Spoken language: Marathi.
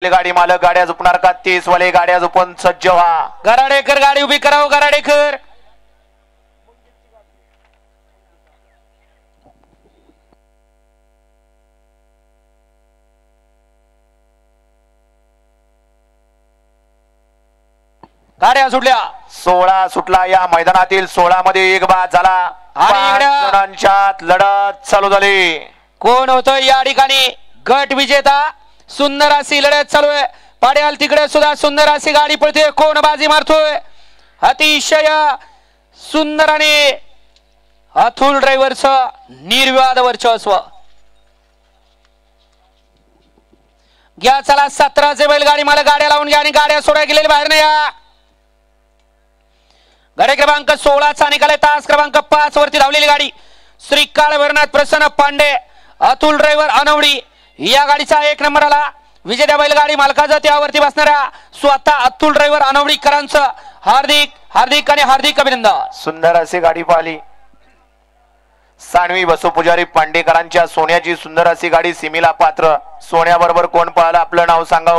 गाडी मालक गाड्या झुपणार का? 30 वाले गाड्या झुपून सज्ज व्हा. गराडेकर गाडी उभी कराव. गराडेकर गाड्या सुटल्या. 16 सुटला. या मैदानातील 16 मध्ये एक बाद झाला आणि जणांच्यात लढत चालू झाली. कोण होतोय या ठिकाणी गट विजेता? सुंदर अशी लढत चालू आहे. पाड्याल तिकडे सुद्धा सुंदर अशी गाडी पळते. कोण बाजी मारतोय? अतिशय सुंदर आणि अतुल ड्रायव्हरचं निर्विवाद वर्चस्व. घ्या चला 17चे बैलगाडी मला गाड्या लावून घ्या आणि गाड्या सोडा गेलेली बाहेर नाही. या गाडी क्रमांक 16चा निकाल. तास क्रमांक 5 वरती धावलेली गाडी श्रीकाळ वर्णात प्रसन्न पांडे अतुल ड्रायव्हर अनवडी या गाडीचा 1 नंबर आला. विजेत्या बैलगाडी मालकाचा त्यावरती बसणाऱ्या स्वतः अतुल ड्रायव्हर अनवडीकरांचं हार्दिक हार्दिक आणि हार्दिक अभिनंदन. सुंदर अशी गाडी पाहिली. सानवी बसू पुजारी पांडेकरांच्या सोन्याची सुंदर अशी गाडी सीमेला पात्र. सोन्याबरोबर कोण पळाला? आपलं नाव सांगा.